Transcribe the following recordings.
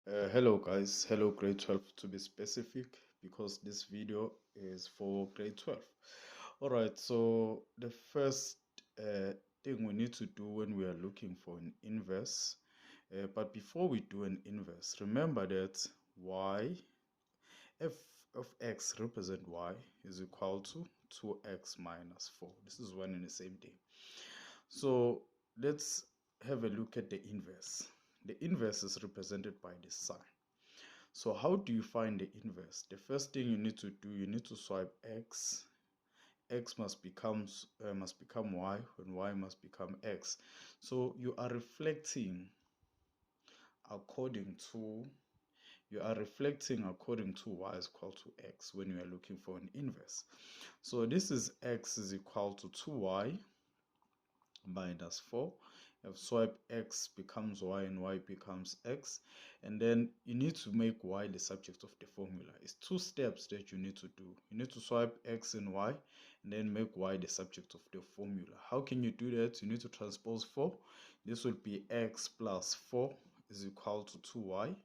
Hello guys, hello grade 12 to be specific because this video is for grade 12. Alright, so the first thing we need to do when we are looking for an inverse, but before we do an inverse, remember that y, f of x represent y is equal to 2x minus 4. This is one and the same thing. So let's have a look at the inverse. The inverse is represented by the sign. So how do you find the inverse? The first thing you need to do, you need to swipe x. X must become y when y must become x. So you are reflecting according to y is equal to x when you are looking for an inverse. So this is x is equal to 2y minus 4. If swipe x becomes y and y becomes x, and then you need to make y the subject of the formula. It's two steps that you need to do. You need to swipe x and y and then make y the subject of the formula. How can you do that? You need to transpose 4. This will be x plus 4 is equal to 2y,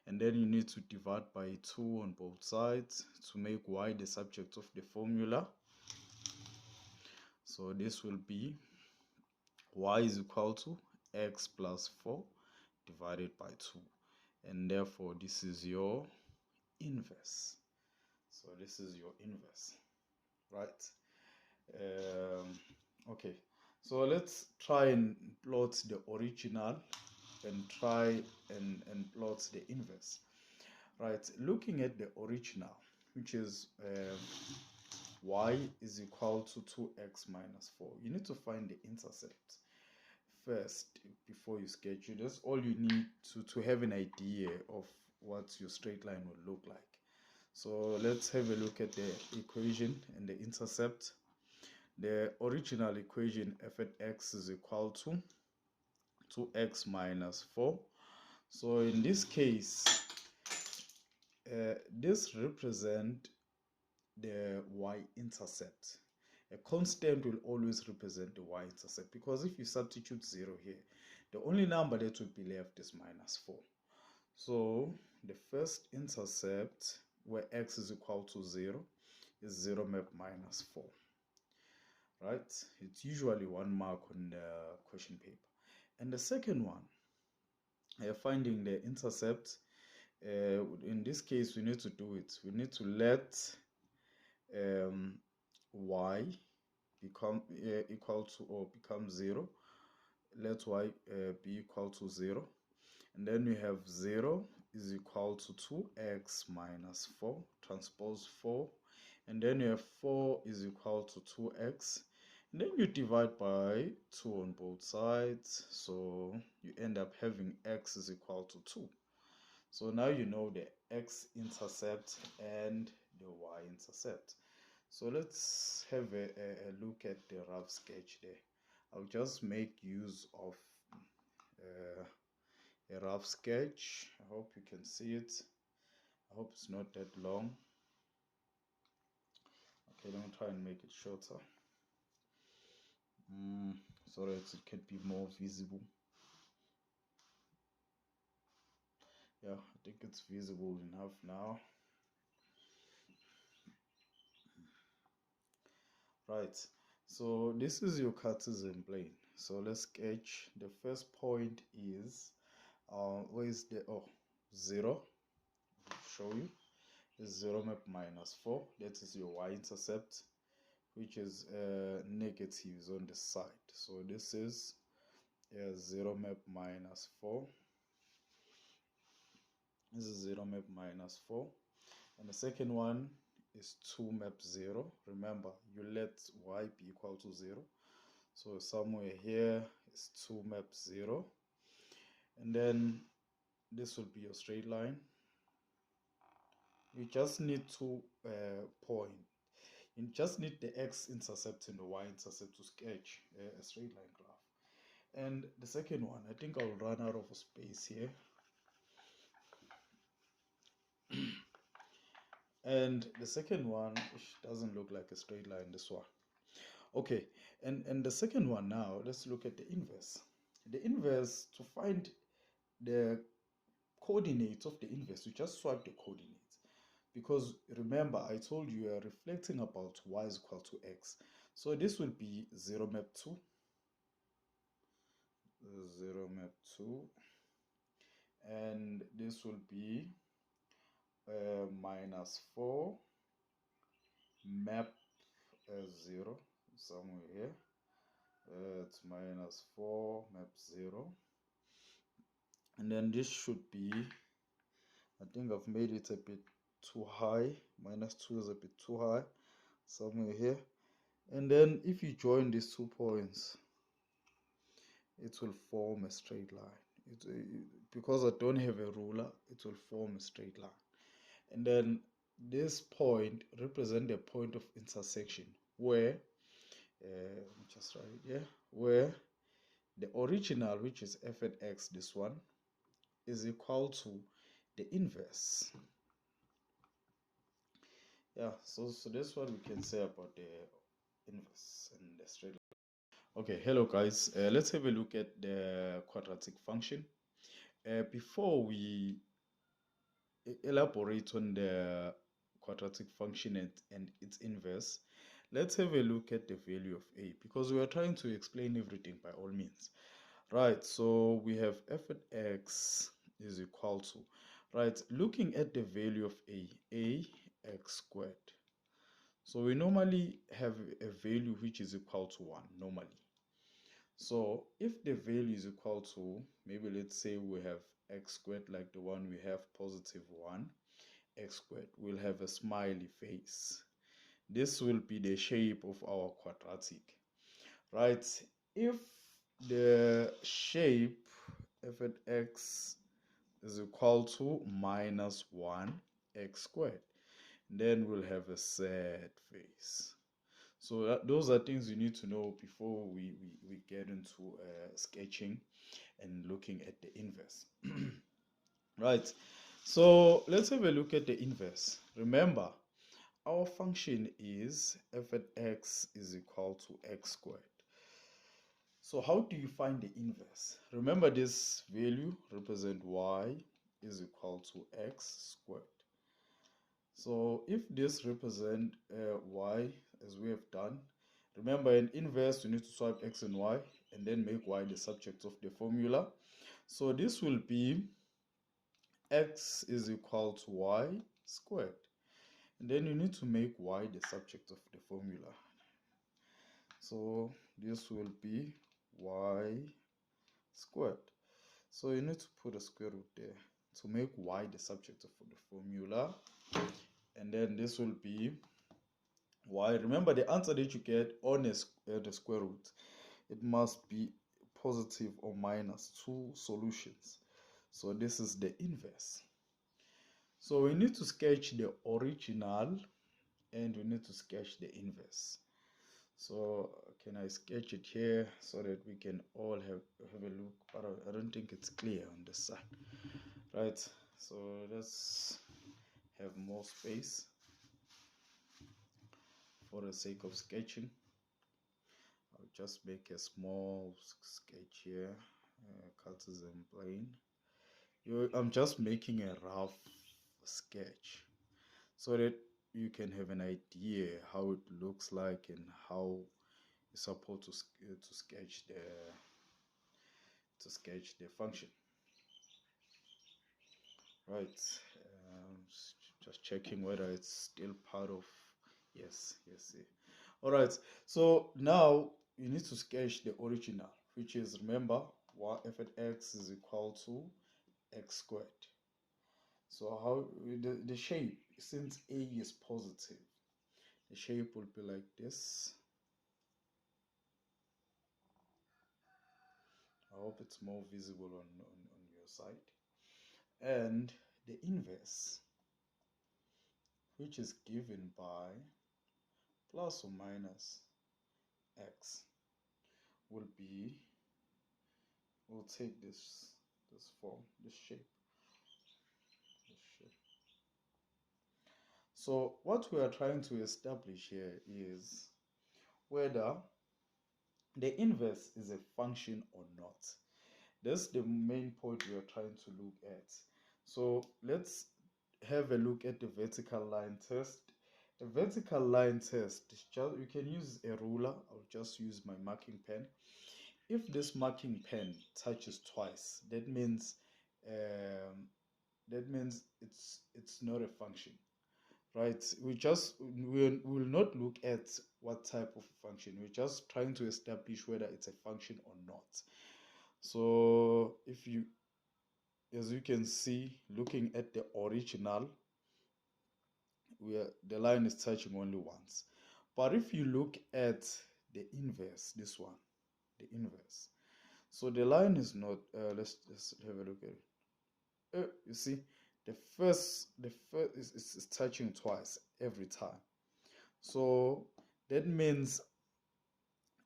and then you need to divide by 2 on both sides to make y the subject of the formula. So this will be y is equal to x plus 4 divided by 2, and therefore this is your inverse. So this is your inverse, right? Okay, so let's try and plot the original and try and plot the inverse. Right, looking at the original, which is y is equal to 2x minus 4, you need to find the intercept first before you sketch it. That's all you need to have an idea of what your straight line will look like. So let's have a look at the equation and the intercept. The original equation f at x is equal to 2x minus 4. So in this case, this represents the y-intercept. A constant will always represent the y-intercept, because if you substitute 0 here, the only number that would be left is minus 4. So the first intercept, where x is equal to 0, is 0 map minus 4. Right? It's usually 1 mark on the question paper. And the second one, finding the intercept, in this case we need to do it. We need to let y become equal to or become 0. Let y be equal to 0, and then we have 0 is equal to 2x minus 4, transpose 4, and then you have 4 is equal to 2x, and then you divide by 2 on both sides, so you end up having x is equal to 2. So now you know the x-intercept and the y-intercept. So let's have a look at the rough sketch there. I'll just make use of a rough sketch. I hope you can see it. I hope it's not that long. Okay, let me try and make it shorter so that it can be more visible. Yeah, I think it's visible enough now. Right, so this is your Cartesian plane. So let's sketch. The first point is where is the 0? I'll show you. Is 0 map minus 4. That is your y-intercept, which is negatives on the side. So this is 0 map minus 4. This is 0 map minus 4. And the second one is 2 map 0. Remember, you let y be equal to 0. So somewhere here is 2 map 0. And then this will be your straight line. You just need to point. You just need the x-intercept and the y-intercept to sketch a straight line graph. And the second one, I think I'll run out of space here. And the second one, which doesn't look like a straight line, this one. Okay, and the second one now, let's look at the inverse. The inverse, to find the coordinates of the inverse, you just swipe the coordinates. Because remember, I told you are reflecting about y is equal to x. So this will be 0 map 2, 0 map 2, and this will be minus 4 map 0 somewhere here. It's minus 4 map 0, and then this should be, I think I've made it a bit too high. Minus 2 is a bit too high, somewhere here. And then if you join these 2 points, it will form a straight line. Because I don't have a ruler, it will form a straight line. And then this point represents the point of intersection where, just write it here, where the original, which is f at x, this one, is equal to the inverse. Yeah, so that's what we can say about the inverse and the straight line. Okay, hello guys. Let's have a look at the quadratic function. Before we elaborate on the quadratic function and its inverse, let's have a look at the value of a, because we are trying to explain everything by all means. Right, so we have f at x is equal to, right, looking at the value of a x squared. So we normally have a value which is equal to 1 normally. So if the value is equal to, maybe let's say we have x squared like the one we have, positive 1 x squared, we'll have a smiley face. This will be the shape of our quadratic, right? If the shape f at x is equal to minus 1 x squared, then we'll have a sad face. So those are things you need to know before we get into sketching and looking at the inverse. Right, so let's have a look at the inverse. Remember, our function is f at x is equal to x squared. So how do you find the inverse? Remember, this value represents y is equal to x squared. So if this represents y, as we have done, remember in inverse you need to swipe x and y and then make y the subject of the formula. So this will be x is equal to y squared. And then you need to make y the subject of the formula. So this will be y squared. So you need to put a square root there to make y the subject of the formula. And then this will be y. Remember, the answer that you get on the square root, it must be positive or minus 2 solutions. So this is the inverse. So we need to sketch the original and we need to sketch the inverse. So can I sketch it here so that we can all have a look? But I don't think it's clear on this side. Right, so let's have more space for the sake of sketching. I'll just make a small sketch here, Cartesian plane. I'm just making a rough sketch so that you can have an idea how it looks like and how you're supposed to sketch the function. Right, just checking whether it's still part of, yes. All right, so now you need to sketch the original, which is, remember, y f at x is equal to x squared. So how the shape, since a is positive, the shape will be like this. I hope it's more visible on your side. And the inverse, which is given by plus or minus x, will be, we'll take this form, this shape. So what we are trying to establish here is whether the inverse is a function or not. That's the main point we are trying to look at. So let's have a look at the vertical line test. A vertical line test is just, you can use a ruler. I'll just use my marking pen. If this marking pen touches twice, um, that means it's not a function, right? We will not look at what type of function. We're just trying to establish whether it's a function or not. So if you, as you can see, looking at the original, where the line is touching only once. But if you look at the inverse, this one, the inverse, so the line is not, let's have a look at it. You see, the first is touching twice every time. So that means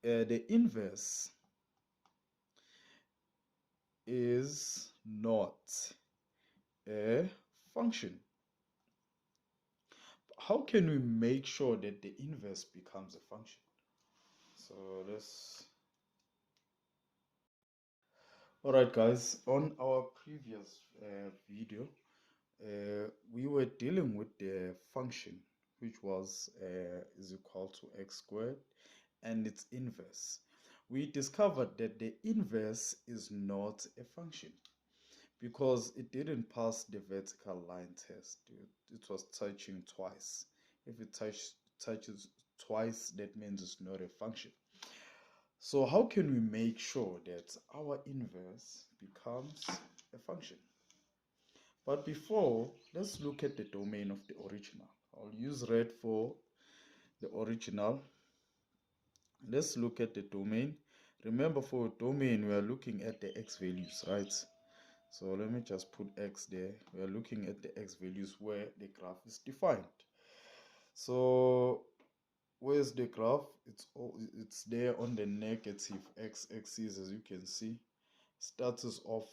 the inverse is not a function. How can we make sure that the inverse becomes a function? So let's. All right, guys. On our previous video, we were dealing with the function, which was is equal to x squared and its inverse. We discovered that the inverse is not a function because it didn't pass the vertical line test. It was touching twice. If it touches twice, that means it's not a function. So how can we make sure that our inverse becomes a function? But before, let's look at the domain of the original. I'll use red for the original. Let's look at the domain. Remember, for a domain, we are looking at the x values, right? So let me just put x there. We are looking at the x values where the graph is defined. So where's the graph? It's there on the negative x-axis, as you can see. Starts off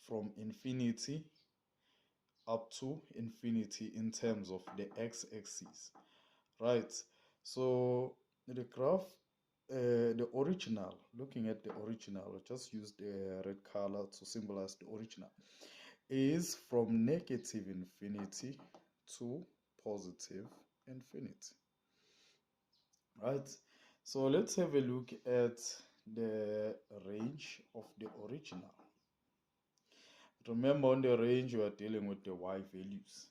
from infinity up to infinity in terms of the x-axis, right? So the graph, the original, looking at the original, I'll just use the red color to symbolize the original, is from negative infinity to positive infinity, right? So let's have a look at the range of the original. Remember, on the range we are dealing with the y values.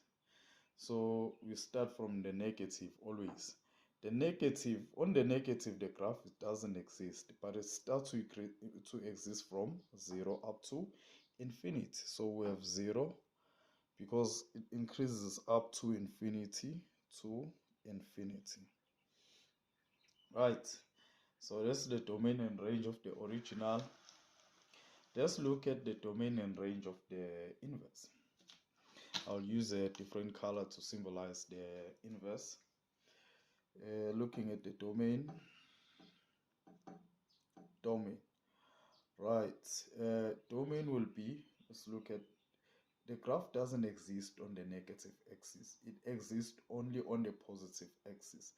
So we start from the negative always. The negative, on the negative, the graph it doesn't exist, but it starts to exist from 0 up to infinity. So we have 0 because it increases up to infinity to infinity. Right. So that's the domain and range of the original. Let's look at the domain and range of the inverse. I'll use a different color to symbolize the inverse. Looking at the domain, right? Domain will be, let's look at, the graph doesn't exist on the negative axis. It exists only on the positive axis.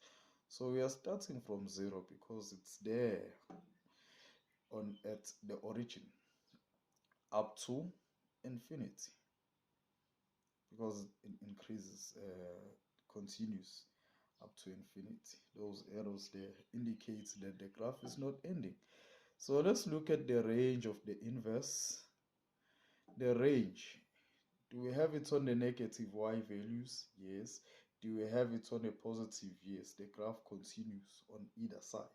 So we are starting from 0 because it's there at the origin up to infinity because it increases, continues up to infinity. Those arrows there indicate that the graph is not ending. So let's look at the range of the inverse. The range, do we have it on the negative y values? Yes. Do we have it on a positive? Yes. The graph continues on either side.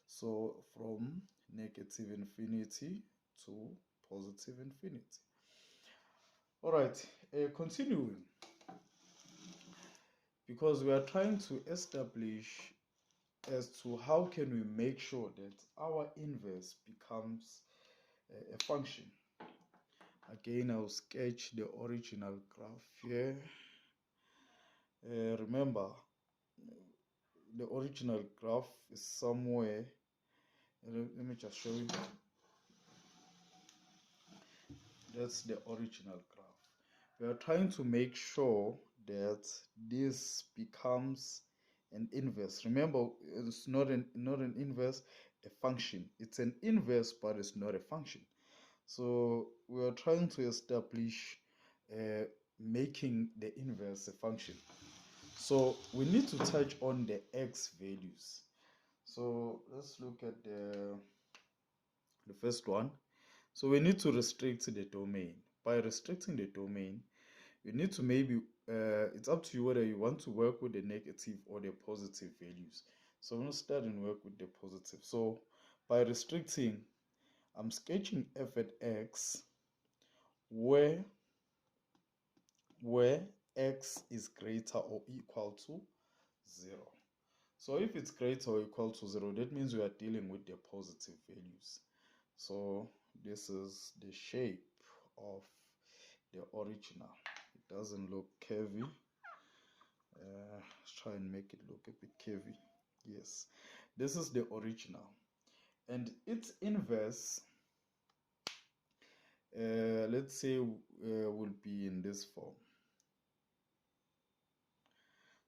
So from negative infinity to positive infinity. All right, continuing, because we are trying to establish as to how can we make sure that our inverse becomes a function. Again, I'll sketch the original graph here. Remember, the original graph is somewhere. Let me just show you. That's the original graph. We are trying to make sure that this becomes an inverse. Remember, it's not an inverse, a function. It's an inverse, but it's not a function. So we are trying to establish making the inverse a function. So we need to touch on the x values. So let's look at the first one. So we need to restrict the domain. By restricting the domain, you need to maybe, it's up to you whether you want to work with the negative or the positive values. So I'm going to start and work with the positive. So by restricting, I'm sketching f at x where x is greater or equal to 0. So if it's greater or equal to 0, that means we are dealing with the positive values. So this is the shape of the original. It doesn't look curvy. Let's try and make it look a bit curvy. Yes, this is the original, and its inverse, let's say, will be in this form.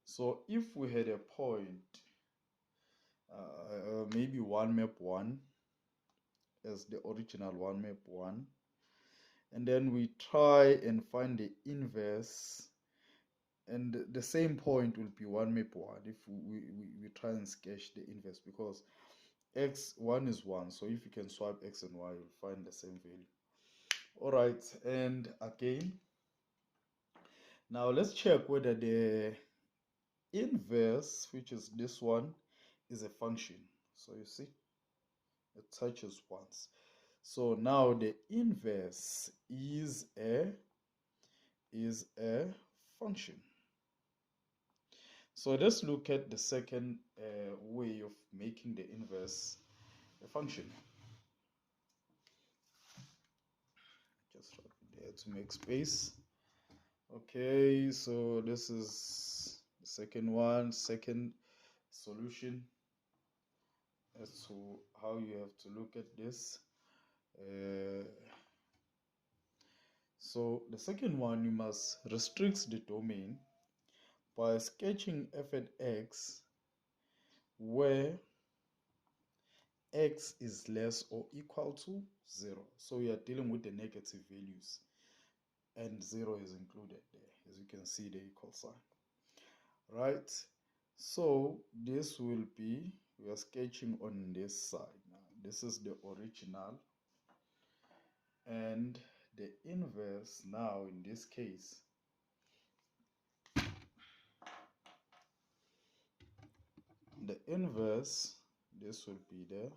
So if we had a point, maybe 1 map 1 as the original 1 map 1, and then we try and find the inverse, and the same point will be 1 map 1 if we try and sketch the inverse, because x1 is 1, so if you can swap x and y, you'll find the same value. All right, and again, now let's check whether the inverse, which is this one, is a function. So you see, it touches once. So now the inverse is a function. So let's look at the second way of making the inverse a function. Just right there to make space. Okay, so this is the second one, second solution as to how you have to look at this. So the second one, you must restrict the domain by sketching f at x where x is less or equal to 0. So we are dealing with the negative values, and 0 is included there, as you can see the equal sign. Right, so this will be, we are sketching on this side now. This is the original, and the inverse now in this case, the inverse, this will be the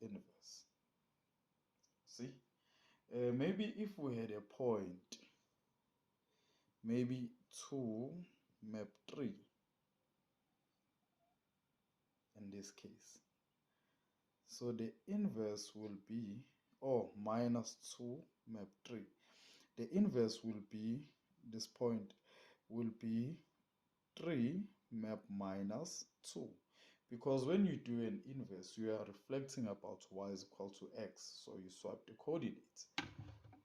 inverse. See, maybe if we had a point, maybe 2 map 3 in this case, so the inverse will be, or minus 2 map 3, the inverse will be, this point will be 3 map minus 2, because when you do an inverse, you are reflecting about y is equal to x, so you swap the coordinates.